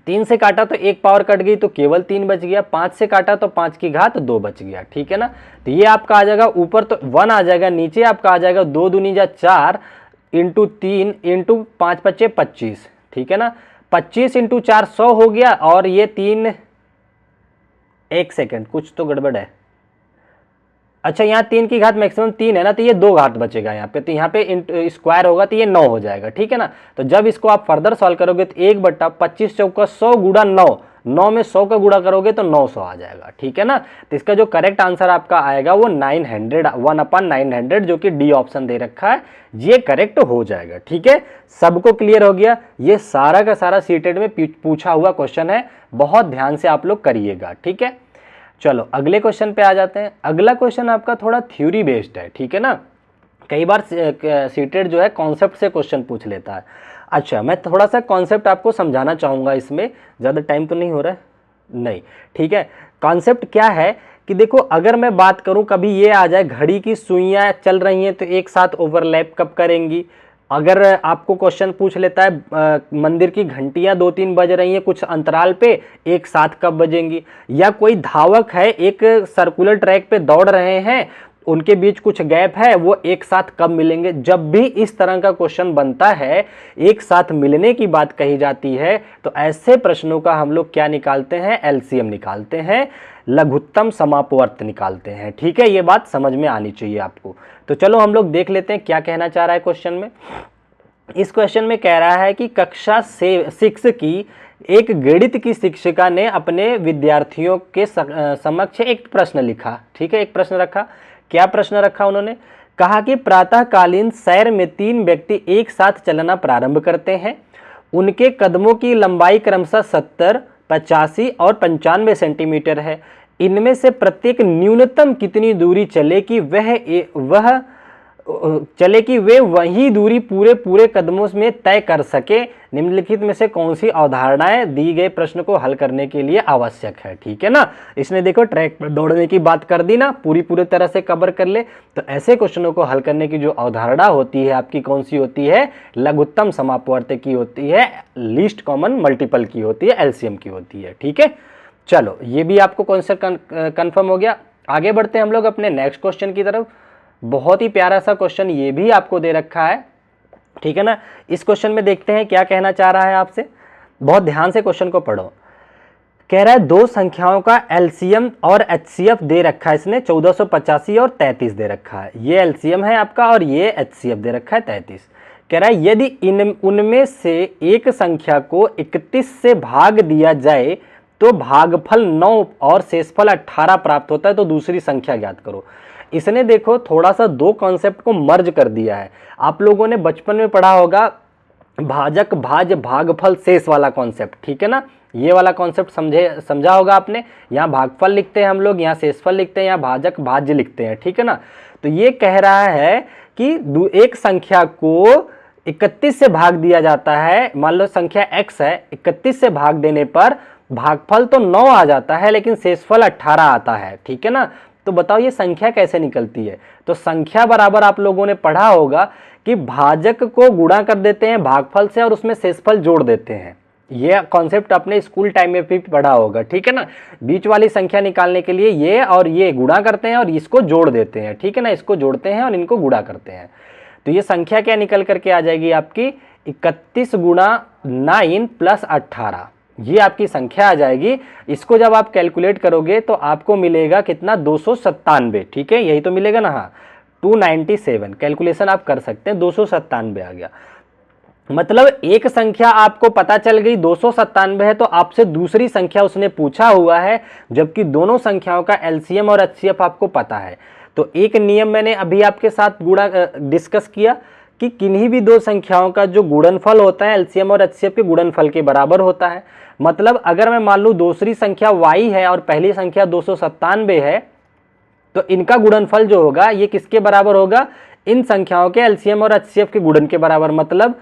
3 से काटा तो 1 पावर कट गई तो केवल 3 बच गया, 5 से काटा तो 5 की घात 2 बच गया, ठीक है ना। तो ये आपका आ जाएगा, ऊपर तो 1 आ जाएगा, नीचे आपका आ जाएगा 2 दूनी जा 4 इंटू 3 इंटू 5 पच्चे 25, ठीक है ना। 25 इंटू 4 100 हो गया, और ये 3, 1 सेकेंड कुछ तो गड़बड़ है, अच्छा यहाँ 3 की घात मैक्सिमम 3 है ना, तो ये 2 घात बचेगा यहाँ पे, तो यहाँ पे स्क्वायर होगा तो ये 9 हो जाएगा, ठीक है ना। तो जब इसको आप फर्दर सॉल्व करोगे तो 1/25 चौका 100 गुड़ा 9, 9 में 100 का गुड़ा करोगे तो 900 आ जाएगा, ठीक है ना। तो इसका जो करेक्ट आंसर आपका आएगा वो 900, 1/900, जो कि डी ऑप्शन दे रखा है, ये करेक्ट हो जाएगा, ठीक है। सबको क्लियर हो गया। ये सारा का सारा सीटेड में पूछा हुआ क्वेश्चन है, बहुत ध्यान से आप लोग करिएगा, ठीक है। चलो अगले क्वेश्चन पे आ जाते हैं। अगला क्वेश्चन आपका थोड़ा थ्योरी बेस्ड है, ठीक है ना। कई बार सीटेड जो है कॉन्सेप्ट से क्वेश्चन पूछ लेता है। अच्छा, मैं थोड़ा सा कॉन्सेप्ट आपको समझाना चाहूँगा, इसमें ज़्यादा टाइम तो नहीं हो रहा है, नहीं, ठीक है। कॉन्सेप्ट क्या है कि देखो, अगर मैं बात करूं कभी ये आ जाए घड़ी की सुइयां चल रही हैं तो एक साथ ओवरलैप कब करेंगी। अगर आपको क्वेश्चन पूछ लेता है मंदिर की घंटियां 2-3 बज रही हैं कुछ अंतराल पे, एक साथ कब बजेंगी। या कोई धावक है एक सर्कुलर ट्रैक पे दौड़ रहे हैं, उनके बीच कुछ गैप है, वो एक साथ कब मिलेंगे। जब भी इस तरह का क्वेश्चन बनता है, एक साथ मिलने की बात कही जाती है, तो ऐसे प्रश्नों का हम लोग क्या निकालते हैं, LCM निकालते हैं, लघुत्तम समापवर्त निकालते हैं, ठीक है। ये बात समझ में आनी चाहिए आपको। तो चलो हम लोग देख लेते हैं क्या कहना चाह रहा है क्वेश्चन में। इस क्वेश्चन में कह रहा है कि कक्षा 6 की एक गणित की शिक्षिका ने अपने विद्यार्थियों के समक्ष एक प्रश्न लिखा, ठीक है, एक प्रश्न रखा। क्या प्रश्न रखा उन्होंने, कहा कि प्रातःकालीन सैर में 3 व्यक्ति एक साथ चलना प्रारंभ करते हैं। उनके कदमों की लंबाई क्रमशः 70, 85 और 95 सेंटीमीटर है। इनमें से प्रत्येक न्यूनतम कितनी दूरी चले कि वे वही दूरी पूरे कदमों में तय कर सके। निम्नलिखित में से कौन सी अवधारणाएं दी गए प्रश्न को हल करने के लिए आवश्यक है, ठीक है ना। इसने देखो ट्रैक पर दौड़ने की बात कर दी ना, पूरी तरह से कवर कर ले। तो ऐसे क्वेश्चनों को हल करने की जो अवधारणा होती है आपकी कौन सी होती है, लघुत्तम समापवर्त की होती है, लीस्ट कॉमन मल्टीपल की होती है, LCM की होती है, ठीक है। चलो ये भी आपको कॉन्सेप्ट कंफर्म हो गया। आगे बढ़ते हैं हम लोग अपने नेक्स्ट क्वेश्चन की तरफ। बहुत ही प्यारा सा क्वेश्चन ये भी आपको दे रखा है, ठीक है ना। इस क्वेश्चन में देखते हैं क्या कहना चाह रहा है आपसे, बहुत ध्यान से क्वेश्चन को पढ़ो। कह रहा है 2 संख्याओं का LCM और HCF दे रखा है इसने, 1485 और 33 दे रखा है। ये LCM है आपका और ये HCF दे रखा है 33। कह रहा है यदि उनमें से एक संख्या को 31 से भाग दिया जाए तो भागफल 9 और शेषफल 18 प्राप्त होता है, तो दूसरी संख्या ज्ञात करो। इसने देखो थोड़ा सा दो कॉन्सेप्ट को मर्ज कर दिया है। आप लोगों ने बचपन में पढ़ा होगा भाजक भाज्य भागफल शेष वाला कॉन्सेप्ट, ठीक है ना, ये वाला कॉन्सेप्ट समझा होगा आपने। यहाँ भागफल लिखते हैं हम लोग, यहाँ शेषफल लिखते हैं, यहाँ भाजक भाज्य लिखते हैं, ठीक है ना। तो ये कह रहा है कि एक संख्या को 31 से भाग दिया जाता है, मान लो संख्या x है, 31 से भाग देने पर भागफल तो 9 आ जाता है लेकिन शेषफल 18 आता है, ठीक है ना। तो बताओ ये संख्या कैसे निकलती है। तो संख्या बराबर आप लोगों ने पढ़ा होगा कि भाजक को गुणा कर देते हैं भागफल से और उसमें शेषफल जोड़ देते हैं। ये कॉन्सेप्ट अपने स्कूल टाइम में भी पढ़ा होगा, ठीक है ना। बीच वाली संख्या निकालने के लिए ये और ये गुणा करते हैं और इसको जोड़ देते हैं, ठीक है ना, इसको जोड़ते हैं और इनको गुणा करते हैं। तो ये संख्या क्या निकल करके आ जाएगी आपकी 31 गुणा 9 प्लस 18, ये आपकी संख्या आ जाएगी। इसको जब आप कैलकुलेट करोगे तो आपको मिलेगा कितना, 297, ठीक है, यही तो मिलेगा ना, हाँ 297। कैलकुलेशन आप कर सकते हैं, 297 आ गया। मतलब एक संख्या आपको पता चल गई 297 है, तो आपसे दूसरी संख्या उसने पूछा हुआ है, जबकि दोनों संख्याओं का एलसीएम और एचसीएफ आपको पता है। तो एक नियम मैंने अभी आपके साथ डिस्कस किया कि किन्हीं भी दो संख्याओं का जो गुणनफल होता है एलसीएम और एचसीएफ के गुणनफल के बराबर होता है। मतलब अगर मैं मान लूँ दूसरी संख्या y है और पहली संख्या 297 है, तो इनका गुणनफल जो होगा ये किसके बराबर होगा, इन संख्याओं के एलसीएम और एचसीएफ के गुणन के बराबर। मतलब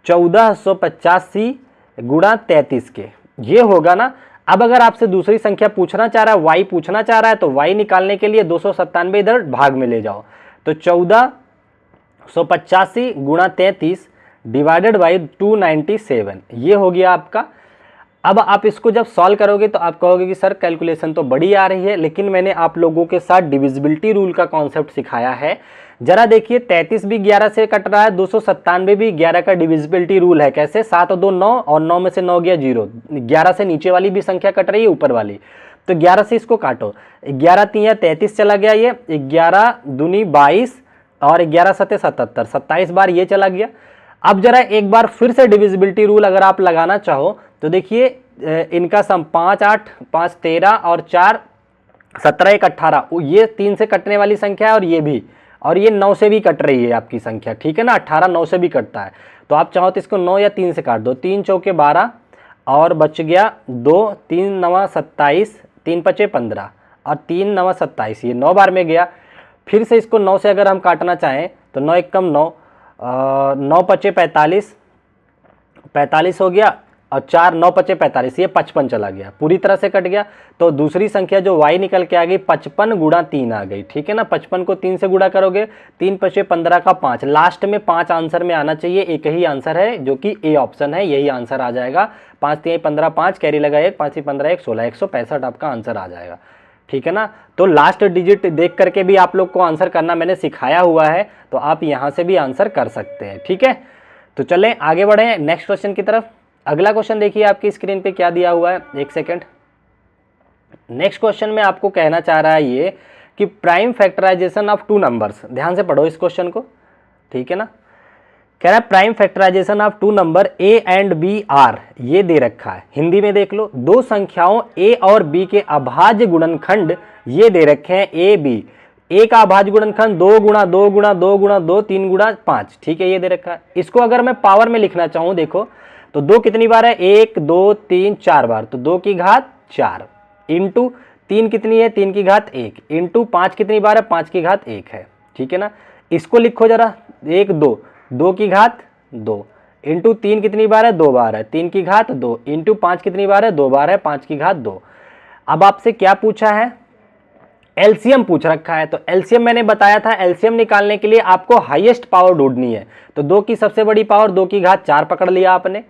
1485 गुणा 33 के, ये होगा ना। अब अगर आपसे दूसरी संख्या पूछना चाह रहा है, y पूछना चाह रहा है, तो y निकालने के लिए 297 इधर भाग में ले जाओ, तो 1485 गुणा 33 डिवाइडेड बाई 297, ये हो गया आपका। अब आप इसको जब सॉल्व करोगे तो आप कहोगे कि सर कैलकुलेशन तो बड़ी आ रही है, लेकिन मैंने आप लोगों के साथ डिविजिबिलिटी रूल का कॉन्सेप्ट सिखाया है। जरा देखिए 33 भी 11 से कट रहा है, 297 भी 11 का डिविजिबिलिटी रूल है। कैसे, 7 और 2 9 और 9 में से 9 गया 0, 11 से नीचे वाली भी संख्या कट रही है, ऊपर वाली, तो 11 से इसको काटो, 11 3 33 चला गया, ये 11 दूनी 22 और 11 सत्ते 77, 27 बार ये चला गया। अब जरा एक बार फिर से डिविजिबिलिटी रूल अगर आप लगाना चाहो तो देखिए इनका सम 5 8 5 13 और 4 17 1 18, ये 3 से कटने वाली संख्या है और ये भी, और ये 9 से भी कट रही है आपकी संख्या, ठीक है ना। 18 9 से भी कटता है, तो आप चाहो तो इसको 9 या 3 से काट दो। 3 चौके 12 और बच गया 2, 3 9 27, 3 5 15 और 3 9 27, ये 9 बार में गया। फिर से इसको 9 से अगर हम काटना चाहें तो 9 1 कम 9, 9 5 45, 45 हो गया, और 4 9 5 45, ये 55 चला गया, पूरी तरह से कट गया। तो दूसरी संख्या जो y निकल के आ गई 55 गुणा 3 आ गई, ठीक है ना। 55 को 3 से गुणा करोगे, 3 5 15 का 5, लास्ट में 5 आंसर में आना चाहिए, एक ही आंसर है जो कि ए ऑप्शन है, यही आंसर आ जाएगा। 5 3 15 5 कैरी लगा 1, 5 3 15 1 16, 165 आपका आंसर आ जाएगा, ठीक है ना। तो लास्ट डिजिट देख करके भी आप लोग को आंसर करना मैंने सिखाया हुआ है, तो आप यहाँ से भी आंसर कर सकते हैं, ठीक है। तो चलें आगे बढ़ें नेक्स्ट क्वेश्चन की तरफ। अगला क्वेश्चन देखिए आपकी स्क्रीन पे क्या दिया हुआ है, एक सेकंड। नेक्स्ट क्वेश्चन में आपको कहना चाह रहा है ये कि prime factorization of two numbers, ध्यान से पढ़ो इस क्वेश्चन को, ठीक है ना। कह रहा है prime factorization of two number A and B are, ये दे रखा है, हिंदी में देख लो, दो संख्याओं ए और बी के अभाज्य गुणनखंड ये दे रखे हैं ए बी। ए का अभाज्य गुणनखंड 2 गुणा 2 गुणा 2 गुणा 2 3 गुणा 5, ठीक है, ये दे रखा है। इसको अगर मैं पावर में लिखना चाहूं, देखो तो 2 कितनी बार है, 1 2 3 4 बार, तो 2 की घात 4 इंटू 3 कितनी है, 3 की घात 1 इंटू 5 कितनी बार है, 5 की घात 1 है, ठीक है ना। इसको लिखो जरा, 1 2 2 की घात 2 इंटू 3 कितनी बार है, 2 बार है, 3 की घात 2 इंटू 5 कितनी बार है, 2 बार है, 5 की घात 2। अब आपसे क्या पूछा है, एलसीएम पूछ रखा है। तो एलसीएम मैंने बताया था, एलसीएम निकालने के लिए आपको हाईएस्ट पावर ढूंढनी है। तो 2 की सबसे बड़ी पावर 2 की घात 4 पकड़ लिया आपने,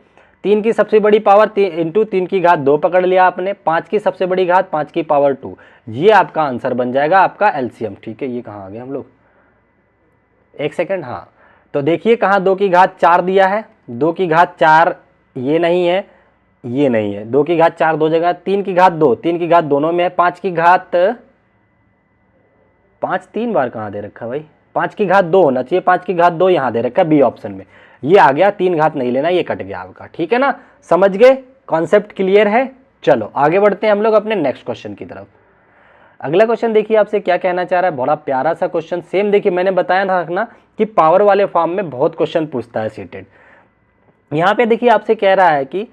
3 की सबसे बड़ी पावर इंटू 3 की घात 2 पकड़ लिया आपने, 5 की सबसे बड़ी घात 5 की पावर 2, ये आपका आंसर बन जाएगा आपका एलसीएम, ठीक है। ये कहाँ आ गया हम लोग, एक सेकेंड, हाँ तो देखिए कहाँ 2 की घात 4 दिया है, 2 की घात 4 ये नहीं है, ये नहीं है, 2 की घात 4 दो जगह, 3 की घात 2, 3 की घात दोनों में है, 5 की घात 5 3 बार कहाँ दे रखा भाई, 5 की घात 2 होना चाहिए, 5 की घात 2 यहाँ दे रखा बी ऑप्शन में, ये आ गया, 3 घात नहीं लेना, ये कट गया आपका, ठीक है ना। समझ गए, कॉन्सेप्ट क्लियर है, चलो आगे बढ़ते हैं हम लोग अपने नेक्स्ट क्वेश्चन की तरफ। अगला क्वेश्चन देखिए आपसे क्या कहना चाह रहा है, बड़ा प्यारा सा क्वेश्चन। सेम देखिए मैंने बताया था ना कि पावर वाले फॉर्म में बहुत क्वेश्चन पूछता है सीटेड। यहाँ पे देखिए आपसे कह रहा है कि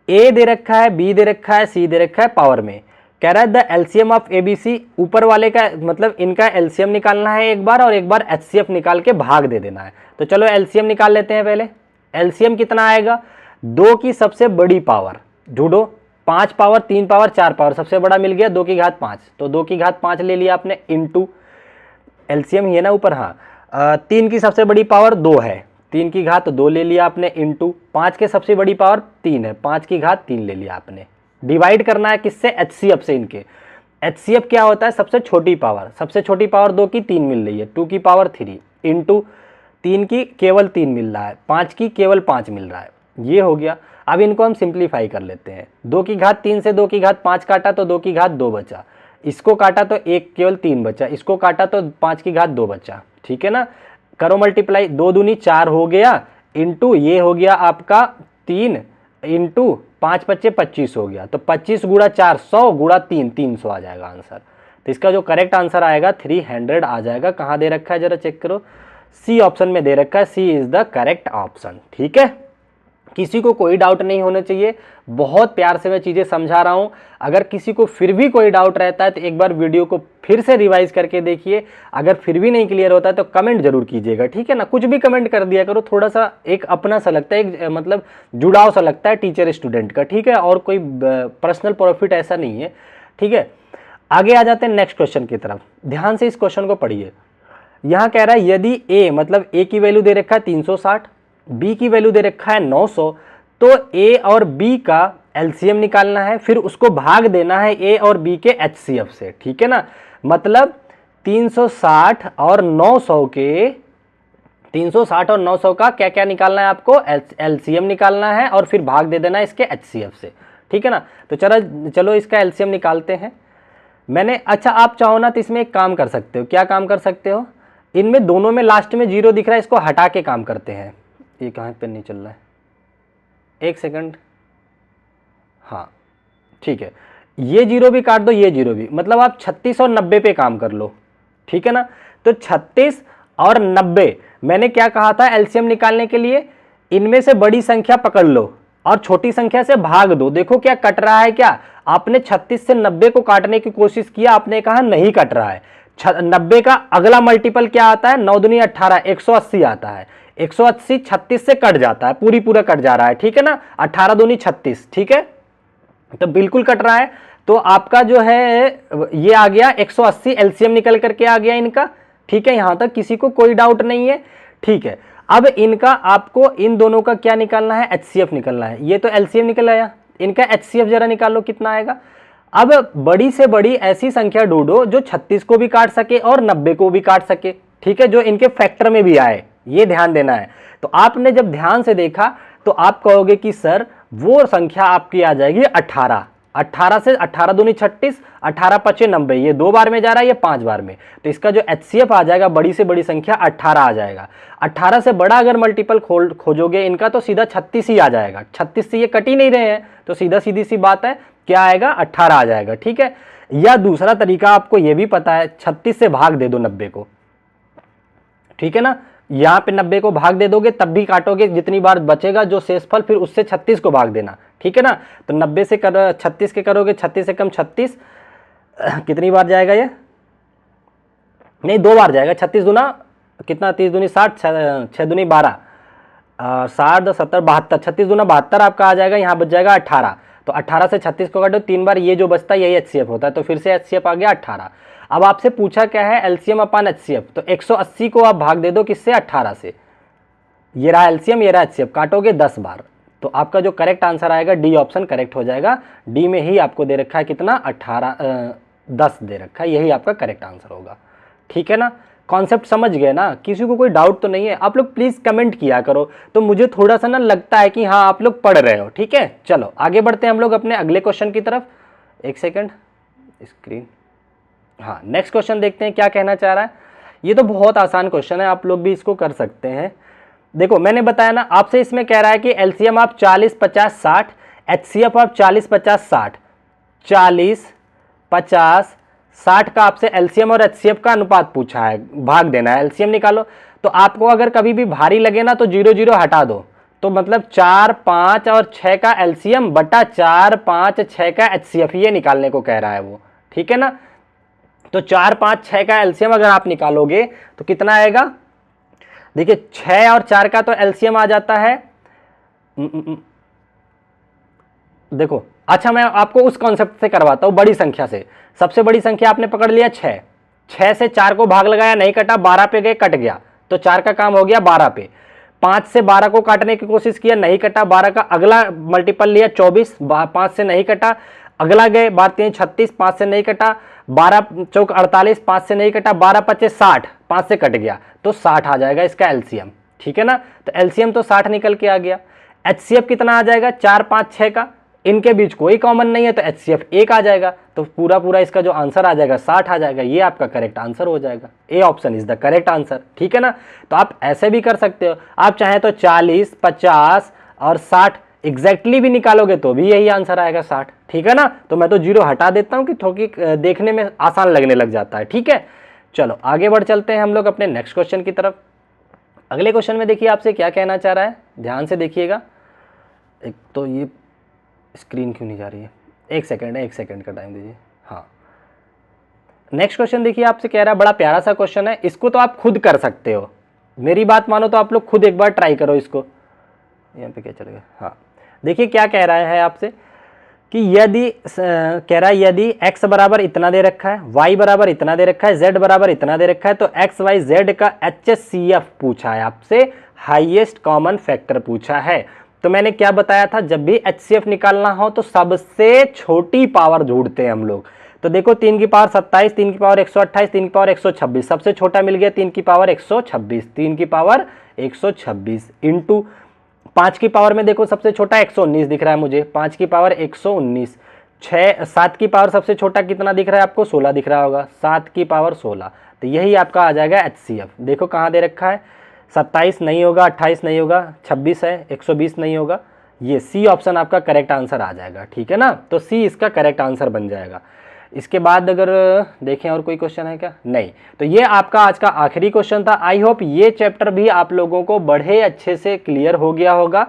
ए दे रखा है, बी दे रखा है, सी दे रखा है पावर में। कह रहा है द एलसीएम ऑफ एबीसी, ऊपर वाले का मतलब इनका एलसीएम निकालना है एक बार और एक बार एचसीएफ निकाल के भाग दे देना है। तो चलो एलसीएम निकाल लेते हैं पहले। एलसीएम कितना आएगा, 2 की सबसे बड़ी पावर ढूंढो, 5 पावर 3 पावर 4 पावर, सबसे बड़ा मिल गया 2 की घात 5, तो 2 की घात 5 ले लिया आपने इंटू एलसीएम ही है ना ऊपर, हाँ 3 की सबसे बड़ी पावर 2 है, 3 की घात 2 ले लिया आपने इंटू 5 के सबसे बड़ी पावर 3 है, 5 की घात 3 ले लिया आपने। डिवाइड करना है किससे, एचसीएफ से इनके। एचसीएफ क्या होता है, सबसे छोटी पावर, सबसे छोटी पावर 2 की 3 मिल रही है, 2 की पावर 3 इंटू 3 की केवल 3 मिल रहा है, 5 की केवल 5 मिल रहा है, ये हो गया। अब इनको हम सिंप्लीफाई कर लेते हैं। 2 की घात 3 से 2 की घात 5 काटा तो 2 की घात 2 बचा, इसको काटा तो 1 केवल 3 बचा, इसको काटा तो 5 की घात 2 बचा, ठीक है ना। करो मल्टीप्लाई, 2 दूनी 4 हो गया इंटू ये हो गया आपका 3 इंटू 5 बच्चे 25 हो गया, तो 25 गुणा 4 100 गुणा 3 300 आ जाएगा आंसर। तो इसका जो करेक्ट आंसर आएगा 300 आ जाएगा। कहाँ दे रखा है जरा चेक करो, सी ऑप्शन में दे रखा है, सी इज द करेक्ट ऑप्शन, ठीक है। किसी को कोई डाउट नहीं होना चाहिए, बहुत प्यार से मैं चीज़ें समझा रहा हूं। अगर किसी को फिर भी कोई डाउट रहता है तो एक बार वीडियो को फिर से रिवाइज करके देखिए। अगर फिर भी नहीं क्लियर होता है तो कमेंट जरूर कीजिएगा, ठीक है ना। कुछ भी कमेंट कर दिया करो, थोड़ा सा एक अपना सा लगता है, एक मतलब जुड़ाव सा लगता है टीचर स्टूडेंट का, ठीक है। और कोई पर्सनल प्रॉफिट ऐसा नहीं है, ठीक है। आगे आ जाते हैं नेक्स्ट क्वेश्चन की तरफ। ध्यान से इस क्वेश्चन को पढ़िए। यहाँ कह रहा है यदि ए मतलब ए की वैल्यू दे रखा है 360, बी की वैल्यू दे रखा है 900, तो ए और बी का एलसीएम निकालना है, फिर उसको भाग देना है ए और बी के एचसीएफ से, ठीक है ना। मतलब 360 और 900 के 360 और 900 का क्या क्या निकालना है आपको, एलसीएम निकालना है और फिर भाग दे देना है इसके एचसीएफ से, ठीक है ना। तो चलो इसका एलसीएम निकालते हैं। मैंने अच्छा आप चाहो ना तो इसमें एक काम कर सकते हो, क्या काम कर सकते हो, इनमें दोनों में लास्ट में 0 दिख रहा है, इसको हटा के काम करते हैं। ये कहाँ पे नहीं चल रहा है, एक सेकंड, हाँ ठीक है, ये 0 भी काट दो, ये 0 भी, मतलब आप 36 और 90 पे काम कर लो, ठीक है ना। तो 36 और 90 मैंने क्या कहा था एलसीएम निकालने के लिए, इनमें से बड़ी संख्या पकड़ लो और छोटी संख्या से भाग दो। देखो क्या कट रहा है, क्या आपने 36 से 90 को काटने की कोशिश किया, आपने कहा नहीं कट रहा है। 90 का अगला मल्टीपल क्या आता है, 9 दूनी 18, 180 आता है। 180 36 से कट जाता है, पूरा कट जा रहा है, ठीक है ना। 18 दूनी 36, ठीक है, तो बिल्कुल कट रहा है। तो आपका जो है ये आ गया 180, एलसीएम निकल करके आ गया इनका, ठीक है। यहां तक किसी को कोई डाउट नहीं है, ठीक है। अब इनका आपको इन दोनों का क्या निकालना है, एचसीएफ निकालना है। ये तो एलसीएम निकल आया, इनका एचसीएफ जरा निकाल लो कितना आएगा। अब बड़ी से बड़ी ऐसी संख्या ढूंढो जो 36 को भी काट सके और 90 को भी काट सके, ठीक है, जो इनके फैक्टर में भी आए, ये ध्यान देना है। तो आपने जब ध्यान से देखा तो आप कहोगे कि सर वो संख्या आपकी आ जाएगी 18। 18 से 18 दूनी 36, 18 पचे 90, ये 2 बार में जा रहा है, ये 5 बार में। तो इसका जो एचसीएफ आ जाएगा बड़ी से बड़ी संख्या 18 आ जाएगा। 18 से बड़ा अगर मल्टीपल खोजोगे इनका तो सीधा 36 ही आ जाएगा। 36 से ये कट ही नहीं रहे हैं, तो सीधा सीधी सी बात है क्या आएगा, 18 आ जाएगा, ठीक है। या दूसरा तरीका आपको ये भी पता है, 36 से भाग दे दो 90 को, ठीक है ना। यहां पे 90 को भाग दे दोगे तब भी काटोगे, जितनी बार बचेगा जो शेषफल फिर उससे 36 को भाग देना, ठीक है ना। तो 90 से 36 के करोगे, 36 से कम 36, कितनी बार जाएगा ये, नहीं 2 बार जाएगा। 36 दूना कितना, 30 दूनी 60, 6 दूनी 12, 60 70 72, 36 दूना 72 आपका आ जाएगा। यहाँ बच जाएगा 18, तो 18 से 36 को काटो 3 बार, ये जो बचता है यही एचसीएफ होता है। तो फिर से एचसीएफ आ गया 18। अब आपसे पूछा क्या है, एलसीएम अपान एचसीएफ, तो 180 को आप भाग दे दो किससे, 18 से। ये रहा एलसीएम, ये रहा एचसीएफ, काटोगे 10 बार, तो आपका जो करेक्ट आंसर आएगा डी ऑप्शन करेक्ट हो जाएगा। डी में ही आपको दे रखा है कितना, 10 दे रखा है, यही आपका करेक्ट आंसर होगा, ठीक है ना। कॉन्सेप्ट समझ गए ना, किसी को कोई डाउट तो नहीं है। आप लोग प्लीज कमेंट किया करो, तो मुझे थोड़ा सा ना लगता है कि हाँ आप लोग पढ़ रहे हो, ठीक है। चलो आगे बढ़ते हैं हम लोग अपने अगले क्वेश्चन की तरफ। एक सेकेंड, स्क्रीन, हाँ नेक्स्ट क्वेश्चन देखते हैं क्या कहना चाह रहा है। ये तो बहुत आसान क्वेश्चन है, आप लोग भी इसको कर सकते हैं। देखो मैंने बताया ना आपसे, इसमें कह रहा है कि एलसीएम आप 40 50 60, एचसीएफ आप 40 50 60, 40, 50, 60 का आपसे एलसीएम और एचसीएफ का अनुपात पूछा है, भाग देना है, एलसीएम निकालो। तो आपको अगर कभी भी भारी लगे ना तो 0 0 हटा दो, तो मतलब 4, 5 और 6 का एलसीएम बटा 4, 5, 6 का एचसीएफ, ये निकालने को कह रहा है वो, ठीक है ना। तो 4, 5, 6 का एलसीएम अगर आप निकालोगे तो कितना आएगा, देखिए 6 और 4 का तो एलसीएम आ जाता है, देखो अच्छा मैं आपको उस कॉन्सेप्ट से करवाता हूं, बड़ी संख्या से। सबसे बड़ी संख्या आपने पकड़ लिया 6, 6 से 4 को भाग लगाया, नहीं कटा, 12 पे गए, कट गया, तो 4 का काम हो गया 12 पे। 5 से 12 को काटने की कोशिश किया, नहीं कटा, 12 का अगला मल्टीपल लिया 24, 5 से नहीं कटा, अगला गए 12 3 36, 5 से नहीं कटा, 12 चौक 48, 5 से नहीं कटा, 12 25 60, 5 से कट गया, तो 60 आ जाएगा इसका एलसीएम, ठीक है ना। तो एलसीएम तो 60 निकल के आ गया। एचसीएफ कितना आ जाएगा, 4, 5, 6 का, इनके बीच कोई कॉमन नहीं है तो एचसीएफ 1 आ जाएगा, तो पूरा पूरा इसका जो आंसर आ जाएगा 60 आ जाएगा, ये आपका करेक्ट आंसर हो जाएगा। A option is the correct answer, ठीक है ना। तो आप ऐसे भी कर सकते हो, आप चाहें तो 40, 50 और 60 एग्जैक्टली भी निकालोगे तो भी यही आंसर आएगा 60, ठीक है ना। तो मैं तो 0 हटा देता हूं कि थोड़ी देखने में आसान लगने लग जाता है, ठीक है। चलो आगे बढ़ चलते हैं हम लोग अपने नेक्स्ट क्वेश्चन की तरफ। अगले क्वेश्चन में देखिए आपसे क्या कहना चाह रहा है, ध्यान से देखिएगा। एक तो ये स्क्रीन क्यों नहीं जा रही है, एक सेकंड का टाइम दीजिए। हाँ, नेक्स्ट क्वेश्चन देखिए आपसे कह रहा है, बड़ा प्यारा सा क्वेश्चन है, इसको तो आप खुद कर सकते हो, मेरी बात मानो तो आप लोग खुद एक बार ट्राई करो इसको। यहाँ पे क्या चलेगा, हाँ देखिए क्या कह रहा है आपसे कि यदि कह रहा है यदि x बराबर इतना दे रखा है, y बराबर इतना दे रखा है, z बराबर इतना दे रखा है, तो x y z का HCF पूछा है आपसे, हाईएस्ट कॉमन फैक्टर पूछा है। तो मैंने क्या बताया था, जब भी HCF निकालना हो तो सबसे छोटी पावर ढूंढते हैं हम लोग। तो देखो 3 की पावर 27, 3 की पावर 128, 3 की पावर 126, सबसे छोटा मिल गया 3 की पावर 126, 3 की पावर 126 इंटू 5 की पावर में देखो सबसे छोटा 119 दिख रहा है मुझे, 5 की पावर 119, 7 की पावर सबसे छोटा कितना दिख रहा है आपको, 16 दिख रहा होगा, 7 की पावर 16, तो यही आपका आ जाएगा HCF। देखो कहाँ दे रखा है, 27 नहीं होगा, 28 नहीं होगा, 26 है, 120 नहीं होगा, ये सी ऑप्शन आपका करेक्ट आंसर आ जाएगा, ठीक है ना। तो सी इसका करेक्ट आंसर बन जाएगा। इसके बाद अगर देखें और कोई क्वेश्चन है क्या, नहीं, तो ये आपका आज का आखिरी क्वेश्चन था। आई होप ये चैप्टर भी आप लोगों को बड़े अच्छे से क्लियर हो गया होगा।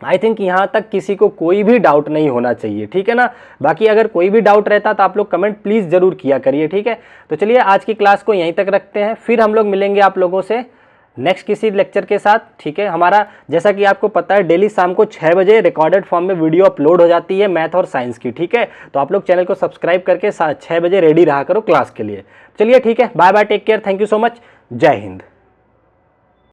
आई थिंक यहाँ तक किसी को कोई भी डाउट नहीं होना चाहिए, ठीक है ना। बाकी अगर कोई भी डाउट रहता तो आप लोग कमेंट प्लीज़ ज़रूर किया करिए, ठीक है। तो चलिए आज की क्लास को यहीं तक रखते हैं, फिर हम लोग मिलेंगे आप लोगों से नेक्स्ट किसी लेक्चर के साथ, ठीक है। हमारा जैसा कि आपको पता है डेली शाम को 6 बजे रिकॉर्डेड फॉर्म में वीडियो अपलोड हो जाती है मैथ और साइंस की, ठीक है। तो आप लोग चैनल को सब्सक्राइब करके 6 बजे रेडी रहा करो क्लास के लिए। चलिए ठीक है, bye bye, take care, thank you so much, जय हिंद।